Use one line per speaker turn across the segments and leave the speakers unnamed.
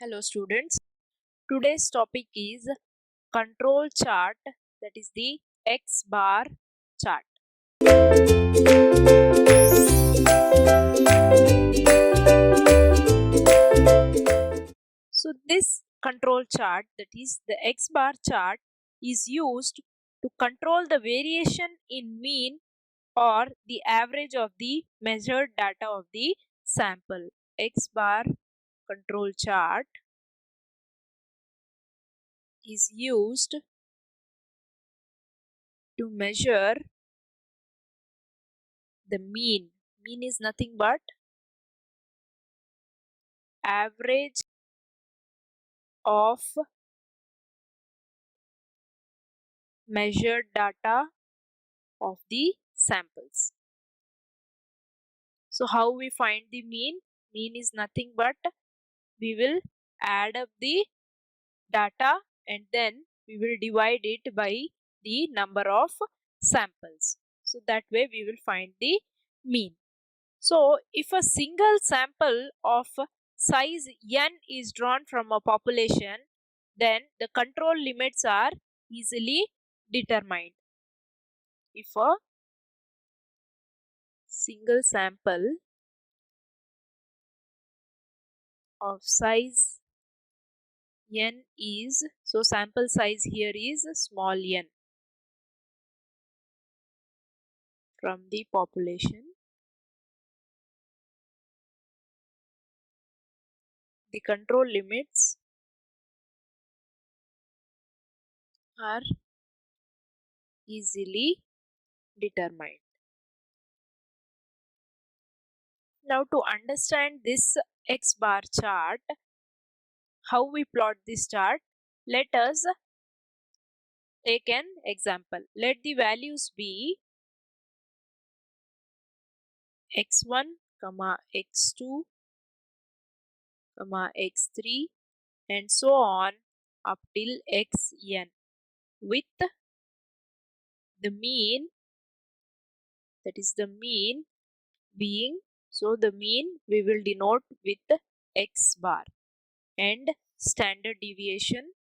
Hello students, today's topic is control chart, that is the X bar chart. So this control chart, that is the X bar chart, is used to control the variation in mean or the average of the measured data of the sample. X bar control chart is used to measure the mean. Mean is nothing but average of measured data of the samples. So how we find the mean? Mean is nothing but we will add up the data and then we will divide it by the number of samples. So that way we will find the mean. So if a single sample of size n is drawn from a population, then the control limits are easily determined. If a single sample of size n is, so sample size here is small n from the population, the control limits are easily determined. Now to understand this X bar chart, how we plot this chart, let us take an example. Let the values be x1, x2, x3 and so on up till xn with the mean, that is the mean being, so the mean we will denote with x bar and standard deviation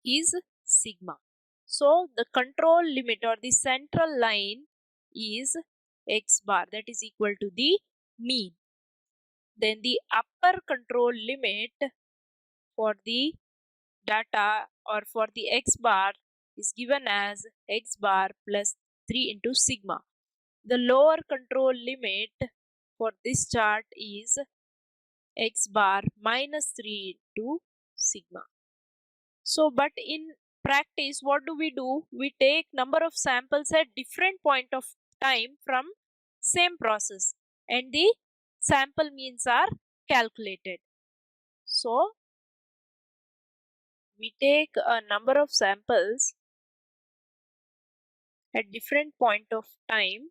is sigma. So the control limit or the central line is x bar, that is equal to the mean. Then the upper control limit for the data or for the x bar is given as x bar plus 3 into sigma. The lower control limit for this chart is x bar minus 3 into sigma. So but in practice what do? We take number of samples at different point of time from same process and the sample means are calculated. So we take a number of samples at different point of time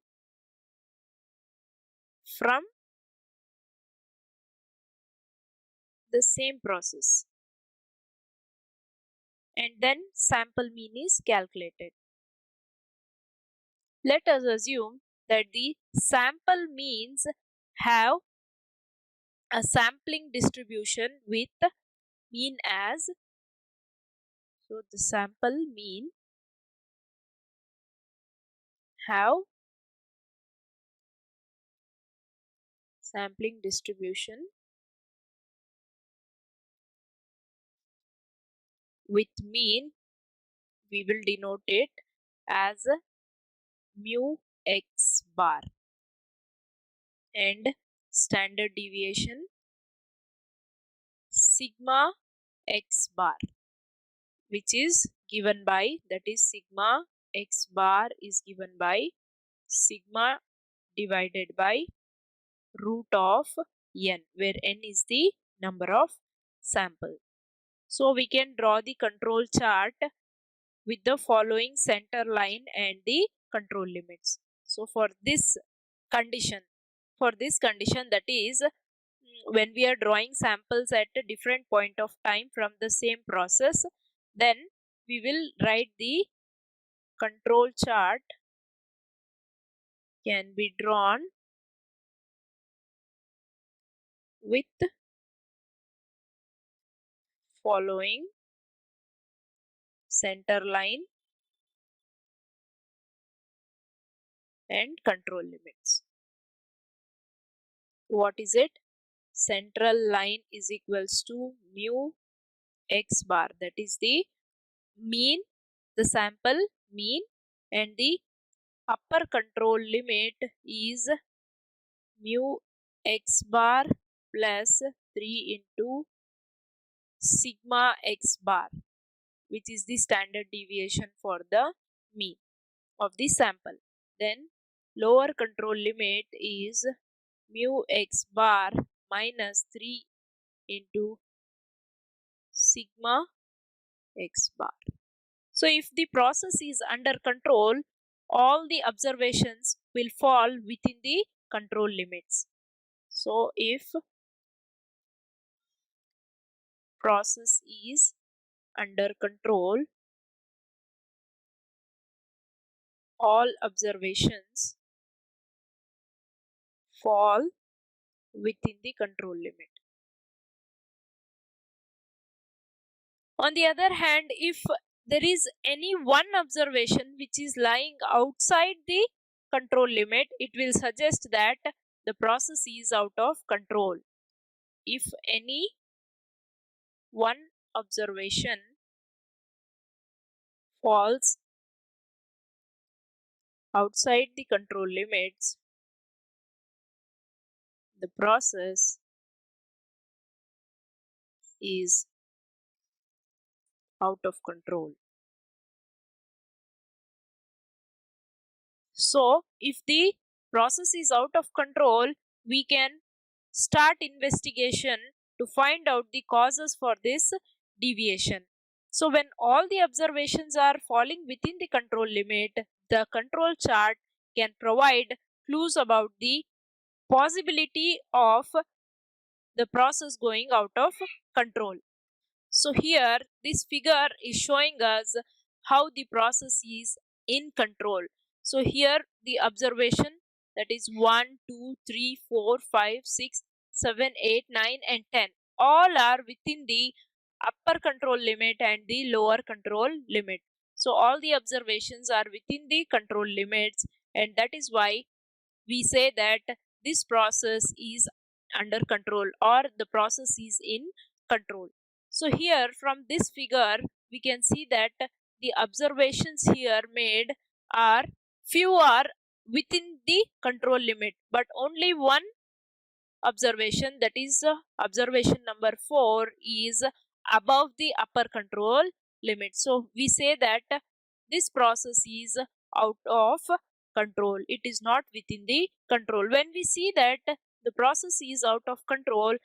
from the same process and then sample mean is calculated. Let us assume that the sample means have a sampling distribution with mean as, so the sample mean have sampling distribution with mean, we will denote it as mu x bar and standard deviation sigma x bar, which is given by, that is sigma x bar is given by sigma divided by root of n, where n is the number of sample. So we can draw the control chart with the following center line and the control limits. So for this condition, that is when we are drawing samples at a different point of time from the same process, then we will write the control chart can be drawn with following center line and control limits. What is it? Central line is equals to mu x bar, that is the mean, the sample mean, and the upper control limit is mu x bar plus 3 into sigma x bar, which is the standard deviation for the mean of the sample. Then lower control limit is mu x bar minus 3 into sigma x bar. So if the process is under control, all the observations will fall within the control limits. So if process is under control, all observations fall within the control limit. On the other hand, if there is any one observation which is lying outside the control limit, it will suggest that the process is out of control. If any one observation falls outside the control limits, the process is out of control. So, if the process is out of control, we can start investigation to find out the causes for this deviation. So, when all the observations are falling within the control limit, the control chart can provide clues about the possibility of the process going out of control. So here this figure is showing us how the process is in control. So here the observation, that is 1, 2, 3, 4, 5, 6, 7, 8, 9 and 10 all are within the upper control limit and the lower control limit. So all the observations are within the control limits, and that is why we say that this process is under control or the process is in control. So here from this figure we can see that the observations here made are few are within the control limit, but only one observation, that is observation number 4, is above the upper control limit. So we say that this process is out of control, it is not within the control. When we see that the process is out of control,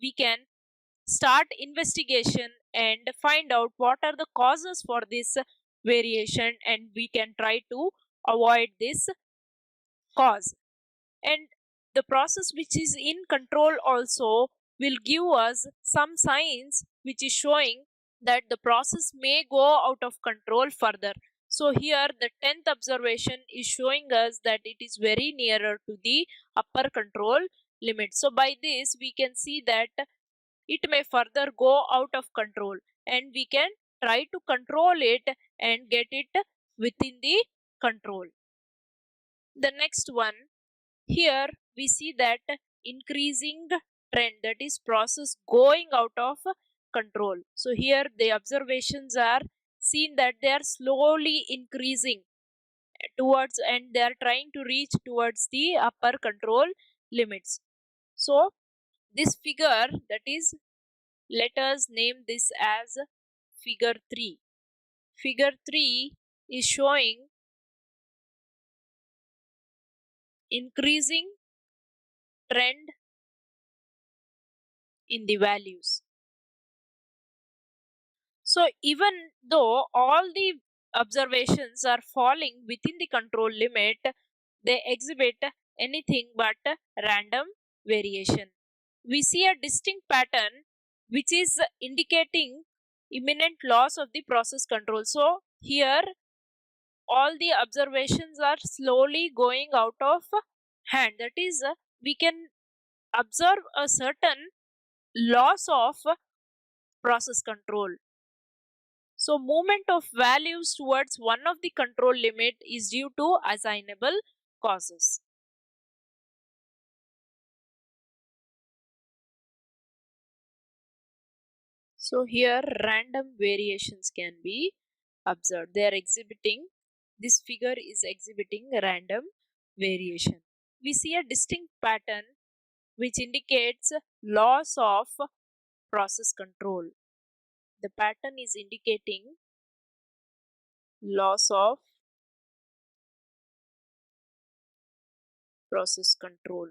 we can start investigation and find out what are the causes for this variation, and we can try to avoid this cause. And the process which is in control also will give us some signs which is showing that the process may go out of control further. So here the 10th observation is showing us that it is very nearer to the upper control limit. So by this we can see that it may further go out of control, and we can try to control it and get it within the control. The next one, here we see that increasing trend, that is process going out of control. So here the observations are seen that they are slowly increasing towards, and they are trying to reach towards the upper control limits. So this figure, that is, let us name this as figure 3. Figure 3 is showing increasing trend in the values. So even though all the observations are falling within the control limit, they exhibit anything but random variation. We see a distinct pattern which is indicating imminent loss of the process control. So here all the observations are slowly going out of hand. That is, we can observe a certain loss of process control. So movement of values towards one of the control limit is due to assignable causes. So here random variations can be observed. They are exhibiting, this figure is exhibiting random variation. We see a distinct pattern which indicates loss of process control. The pattern is indicating loss of process control.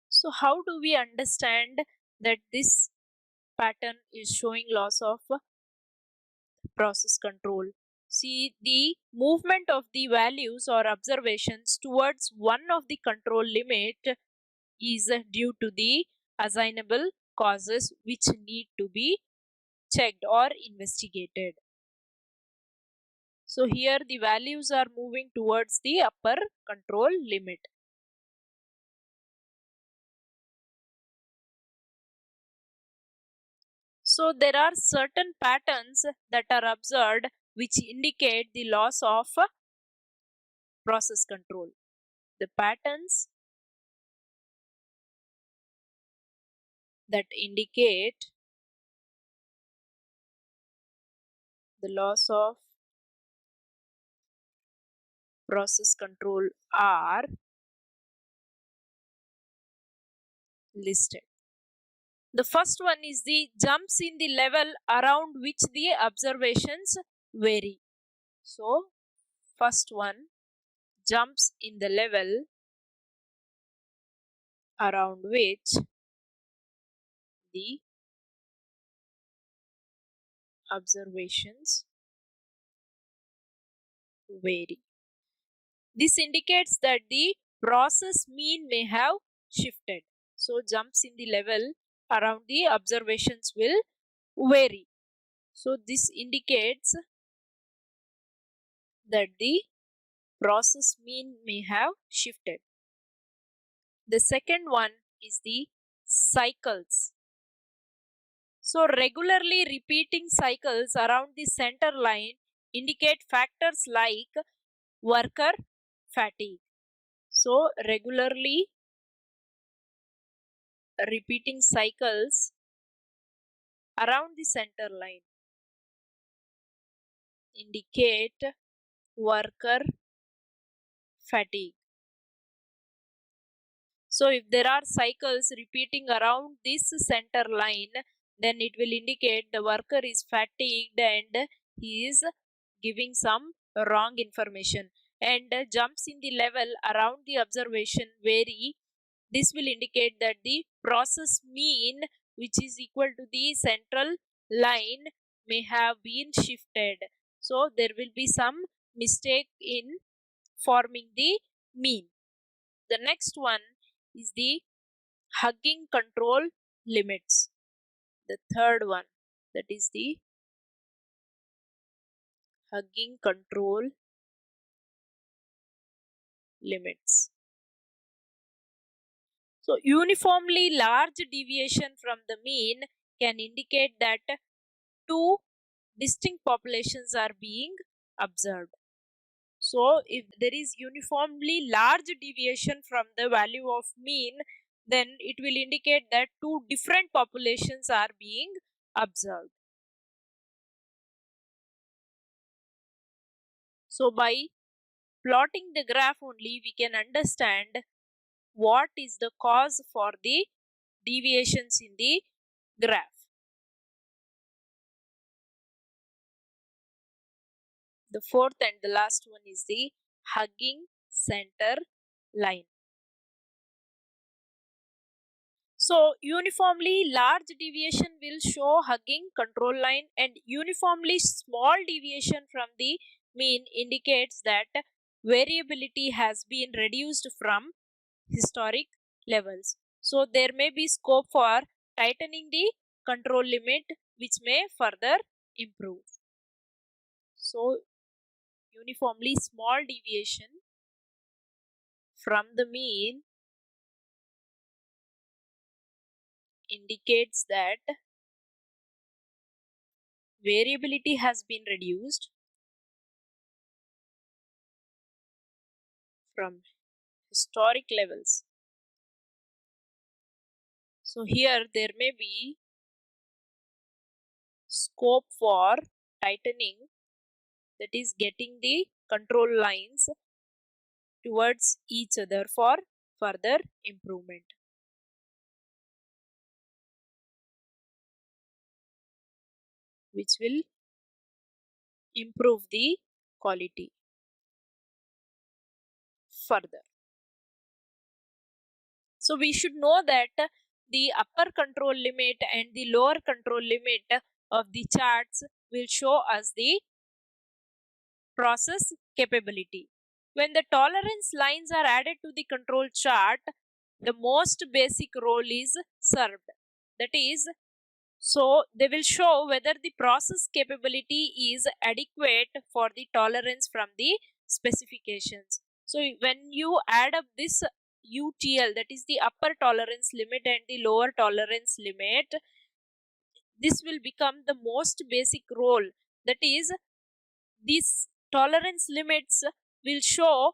So how do we understand that this pattern is showing loss of process control? See, the movement of the values or observations towards one of the control limit is due to the assignable causes which need to be checked or investigated. So here the values are moving towards the upper control limit. So there are certain patterns that are observed which indicate the loss of process control. The patterns that indicate the loss of process control are listed. The first one is the jumps in the level around which the observations vary. So first one, jumps in the level around which the observations vary. This indicates that the process mean may have shifted. So jumps in the level around the observations will vary. So this indicates that the process mean may have shifted. The second one is the cycles. So regularly repeating cycles around the center line indicate factors like worker fatigue. So regularly repeating cycles around the center line indicate worker fatigue. So if there are cycles repeating around this center line, then it will indicate the worker is fatigued and he is giving some wrong information. And jumps in the level around the observation vary. This will indicate that the process mean, which is equal to the central line, may have been shifted. So there will be some mistake in forming the mean. The next one is the hugging control limits. The third one, that is the hugging control limits. So uniformly large deviation from the mean can indicate that two distinct populations are being observed. So if there is uniformly large deviation from the value of mean, then it will indicate that two different populations are being observed. So by plotting the graph only, we can understand what is the cause for the deviations in the graph. The fourth and the last one is the hugging center line. So uniformly large deviation will show hugging control line, and uniformly small deviation from the mean indicates that variability has been reduced from historic levels. So there may be scope for tightening the control limit, which may further improve. So uniformly small deviation from the mean indicates that variability has been reduced from historic levels. So here there may be scope for tightening, that is getting the control lines towards each other for further improvement, which will improve the quality further. So we should know that the upper control limit and the lower control limit of the charts will show us the process capability. When the tolerance lines are added to the control chart, the most basic role is served. That is, so they will show whether the process capability is adequate for the tolerance from the specifications. So when you add up this UTL, that is the upper tolerance limit and the lower tolerance limit, this will become the most basic role. That is, these tolerance limits will show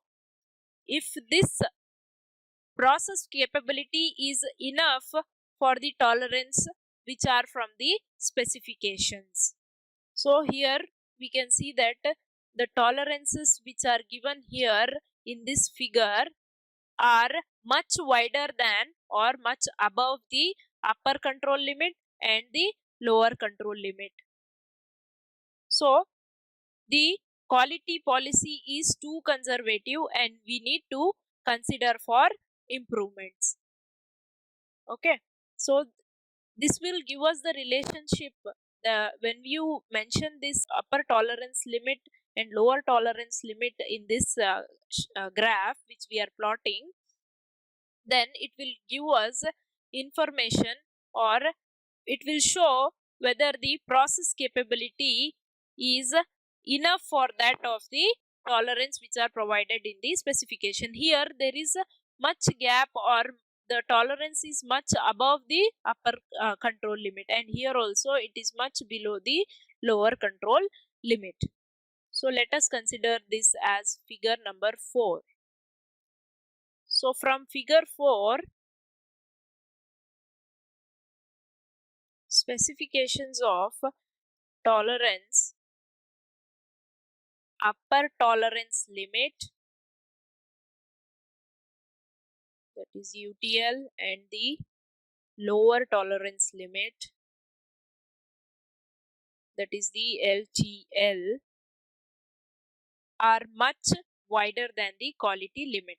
if this process capability is enough for the tolerance which are from the specifications. So here we can see that the tolerances which are given here in this figure are much wider than or much above the upper control limit and the lower control limit. So the quality policy is too conservative and we need to consider for improvements. Okay, so this will give us the relationship. When you mention this upper tolerance limit and lower tolerance limit in this graph which we are plotting, then it will give us information, or it will show whether the process capability is enough for that of the tolerance which are provided in the specification. Here there is a much gap, or the tolerance is much above the upper control limit, and here also it is much below the lower control limit. So let us consider this as figure number 4. So from figure 4, specifications of tolerance, upper tolerance limit, that is UTL, and the lower tolerance limit, that is the LTL, are much wider than the quality limit,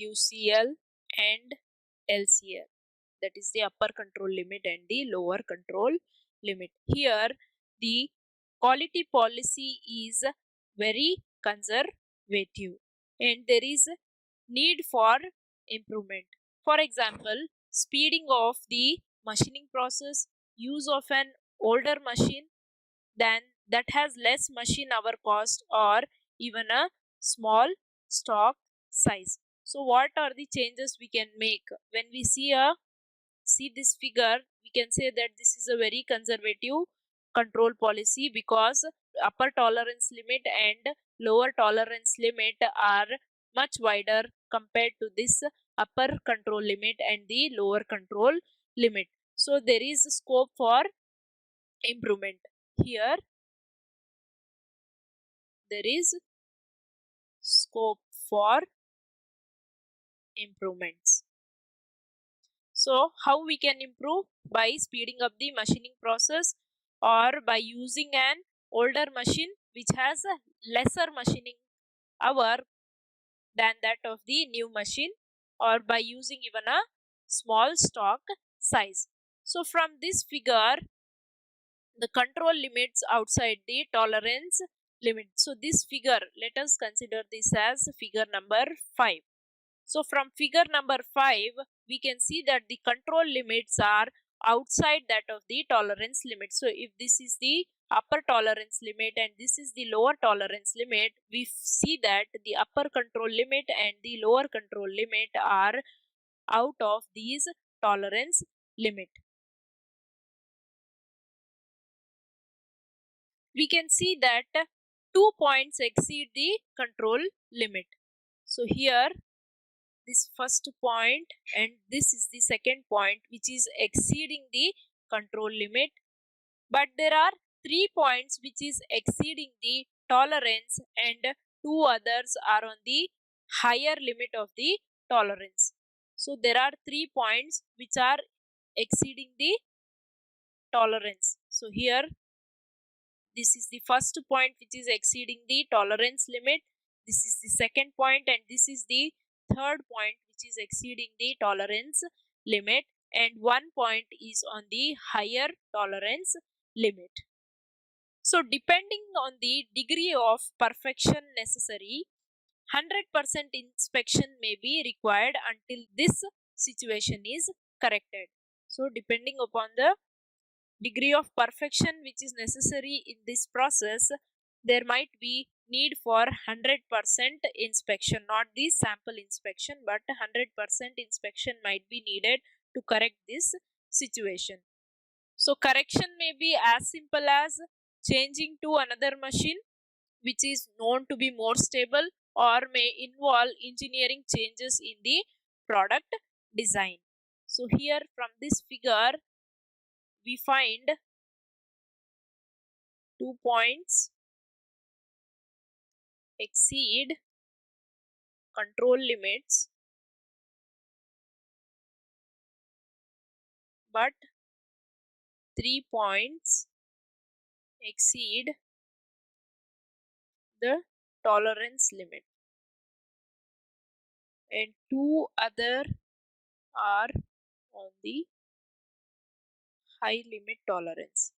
UCL and LCL, that is the upper control limit and the lower control limit. Here the quality policy is very conservative and there is need for improvement. For example, speeding of the machining process, use of an older machine than that has less machine hour cost, or even a small stock size. So what are the changes we can make? When we see this figure, we can say that this is a very conservative control policy, because upper tolerance limit and lower tolerance limit are much wider compared to this upper control limit and the lower control limit. So there is scope for improvement. Here there is scope for improvements. So how we can improve? By speeding up the machining process, or by using an older machine which has a lesser machining hour than that of the new machine, or by using even a small stock size. So from this figure, the control limits outside the tolerance limit. So this figure, let us consider this as figure number 5. So from figure number 5, we can see that the control limits are outside that of the tolerance limit. So if this is the upper tolerance limit and this is the lower tolerance limit, we see that the upper control limit and the lower control limit are out of these tolerance limit. We can see that 2 points exceed the control limit. So here this first point and this is the second point which is exceeding the control limit, but there are 3 points which is exceeding the tolerance and 2 others are on the higher limit of the tolerance. So there are 3 points which are exceeding the tolerance. So here this is the first point which is exceeding the tolerance limit, this is the second point, and this is the third point which is exceeding the tolerance limit, and 1 point is on the higher tolerance limit. So depending on the degree of perfection necessary, 100% inspection may be required until this situation is corrected. So depending upon the degree of perfection which is necessary in this process, there might be need for 100% inspection, not the sample inspection, but 100% inspection might be needed to correct this situation. So correction may be as simple as changing to another machine which is known to be more stable, or may involve engineering changes in the product design. So here from this figure we find 2 points exceed control limits, but 3 points exceed the tolerance limit, and 2 other are on the high limit tolerance.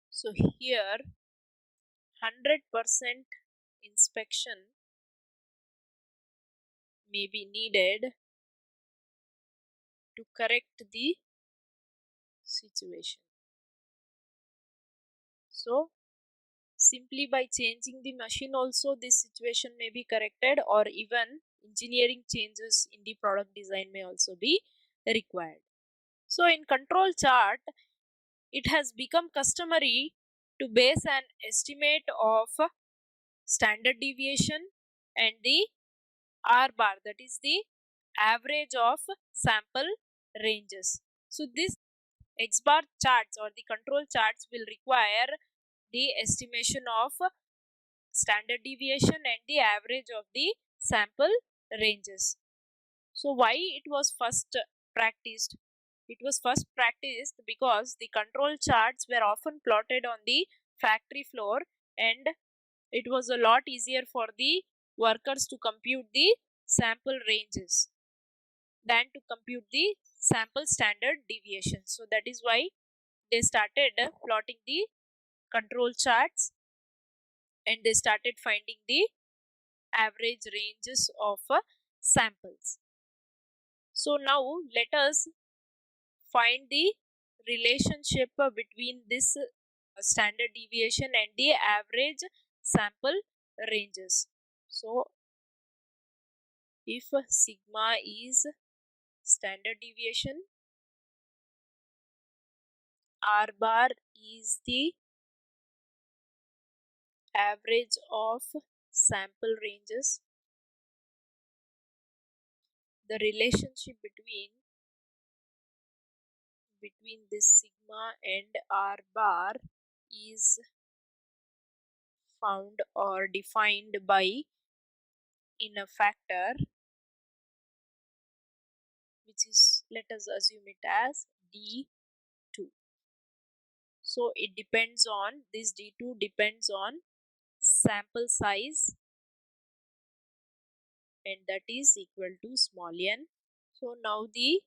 So here 100% inspection may be needed to correct the situation. So simply by changing the machine also this situation may be corrected, or even engineering changes in the product design may also be required. So in control chart, it has become customary to base an estimate of standard deviation and the R bar, that is the average of sample ranges. So this X bar charts or the control charts will require the estimation of standard deviation and the average of the sample ranges. So why it was first practiced? It was first practiced because the control charts were often plotted on the factory floor, and it was a lot easier for the workers to compute the sample ranges than to compute the sample standard deviation. So that is why they started plotting the control charts and they started finding the average ranges of samples. So now let us find the relationship between this standard deviation and the average sample ranges. So if sigma is standard deviation, R bar is the average of sample ranges, the relationship between this sigma and R bar is found or defined by in a factor which is, let us assume it as D2. So it depends on, this D2 depends on sample size, and that is equal to small n. So now the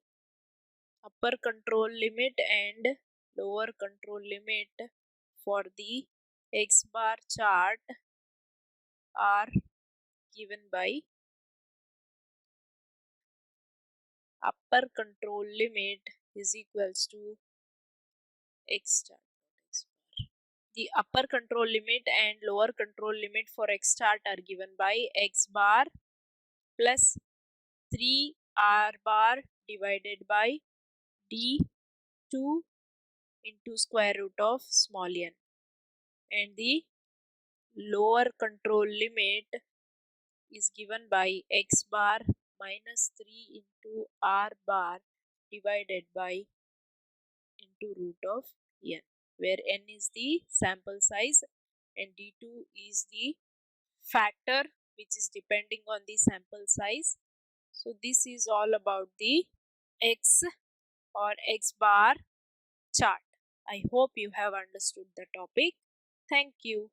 upper control limit and lower control limit for the X bar chart are given by upper control limit is equals to X chart. The upper control limit and lower control limit for X chart are given by X bar plus 3r bar divided by d2 into square root of small n, and the lower control limit is given by x bar minus 3 into r bar divided by into root of n, where n is the sample size and d2 is the factor which is depending on the sample size. So this is all about the x or x bar chart. I hope you have understood the topic. Thank you.